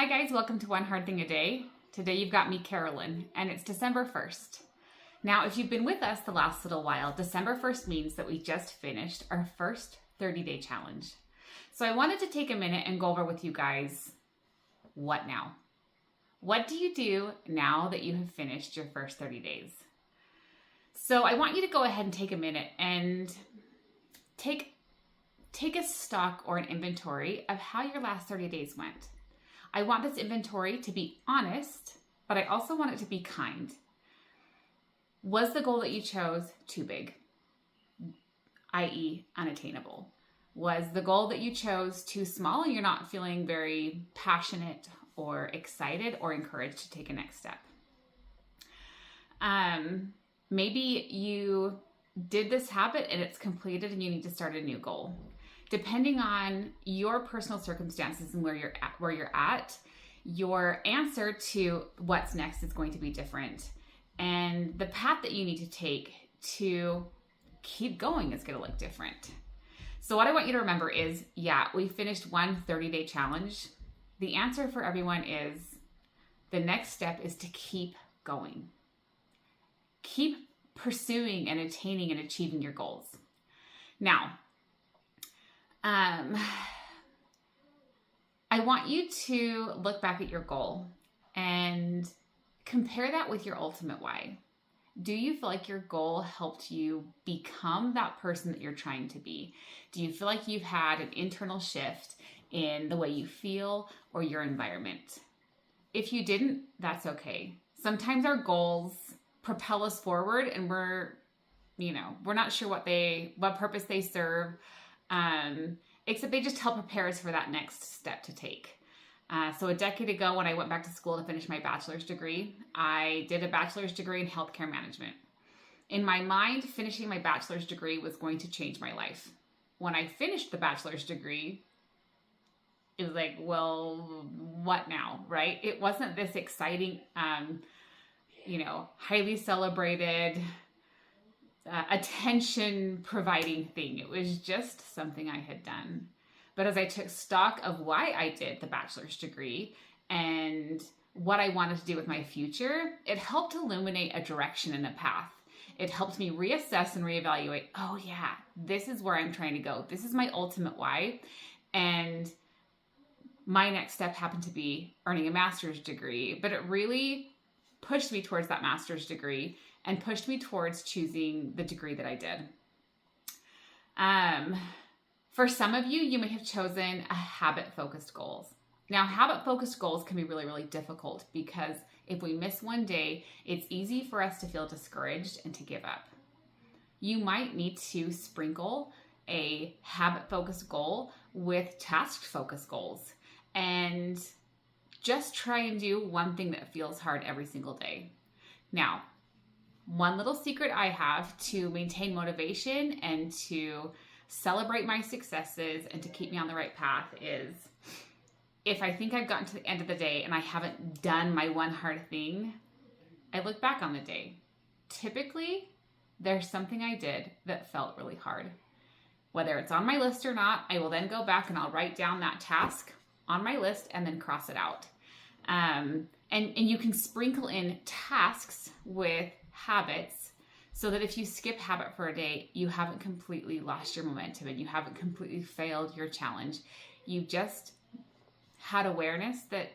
Hi guys, welcome to One Hard Thing a Day. Today you've got me, Carolyn, and it's December 1st. Now, if you've been with us the last little while, December 1st means that we just finished our first 30-day challenge. So I wanted to take a minute and go over with you guys, what now? What do you do now that you have finished your first 30 days? So I want you to go ahead and take a minute and take a stock or an inventory of how your last 30 days went. I want this inventory to be honest, but I also want it to be kind. Was the goal that you chose too big, i.e. unattainable? Was the goal that you chose too small and you're not feeling very passionate or excited or encouraged to take a next step? Maybe you did this habit and it's completed and you need to start a new goal. Depending on your personal circumstances and where you're at, your answer to what's next is going to be different. And the path that you need to take to keep going is going to look different. So what I want you to remember is, we finished one 30-day challenge. The answer for everyone is the next step is to keep going. Keep pursuing and attaining and achieving your goals. Now, I want you to look back at your goal and compare that with your ultimate why. Do you feel like your goal helped you become that person that you're trying to be? Do you feel like you've had an internal shift in the way you feel or your environment? If you didn't, that's okay. Sometimes our goals propel us forward and we're not sure what purpose they serve. Except they just help prepare us for that next step to take. So a decade ago, when I went back to school to finish my bachelor's degree, I did a bachelor's degree in healthcare management. In my mind, finishing my bachelor's degree was going to change my life. When I finished the bachelor's degree, it was like, well, what now, right? It wasn't this exciting, highly celebrated, attention providing thing. It was just something I had done. But as I took stock of why I did the bachelor's degree and what I wanted to do with my future, it helped illuminate a direction and a path. It helped me reassess and reevaluate, this is where I'm trying to go. This is my ultimate why. And my next step happened to be earning a master's degree, but it really pushed me towards that master's degree and pushed me towards choosing the degree that I did. For some of you, you may have chosen a habit-focused goals. Now, habit-focused goals can be really, really difficult because if we miss one day, it's easy for us to feel discouraged and to give up. You might need to sprinkle a habit-focused goal with task-focused goals and just try and do one thing that feels hard every single day. Now, one little secret I have to maintain motivation and to celebrate my successes and to keep me on the right path is if I think I've gotten to the end of the day and I haven't done my one hard thing, I look back on the day. Typically, there's something I did that felt really hard. Whether it's on my list or not, I will then go back and I'll write down that task on my list and then cross it out. And you can sprinkle in tasks with habits so that if you skip habit for a day, you haven't completely lost your momentum and you haven't completely failed your challenge. You just had awareness that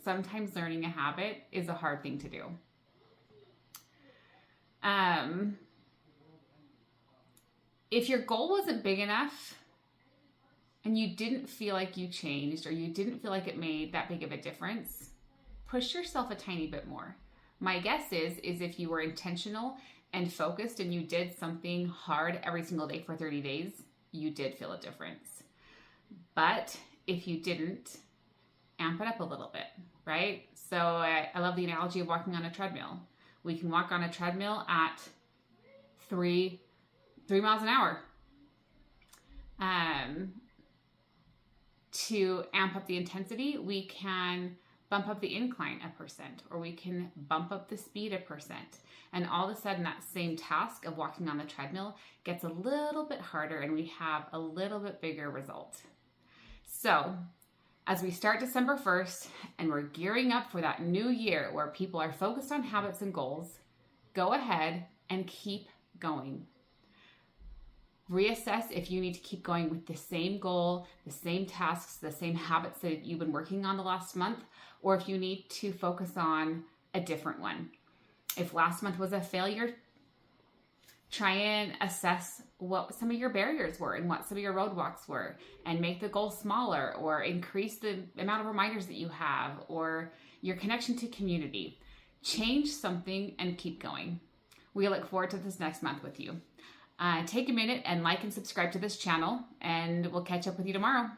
sometimes learning a habit is a hard thing to do. If your goal wasn't big enough and you didn't feel like you changed or you didn't feel like it made that big of a difference, push yourself a tiny bit more. My guess is if you were intentional and focused and you did something hard every single day for 30 days, you did feel a difference. But if you didn't, amp it up a little bit, right? So I love the analogy of walking on a treadmill. We can walk on a treadmill at 3 miles an hour. To amp up the intensity, we can bump up the incline 1%, or we can bump up the speed 1%. And all of a sudden that same task of walking on the treadmill gets a little bit harder and we have a little bit bigger result. So As we start December 1st and we're gearing up for that new year where people are focused on habits and goals, go ahead and keep going. Reassess if you need to keep going with the same goal, the same tasks, the same habits that you've been working on the last month, or if you need to focus on a different one. If last month was a failure, try and assess what some of your barriers were and what some of your roadblocks were, and make the goal smaller, or increase the amount of reminders that you have, or your connection to community. Change something and keep going. We look forward to this next month with you. Take a minute and like and subscribe to this channel, and we'll catch up with you tomorrow.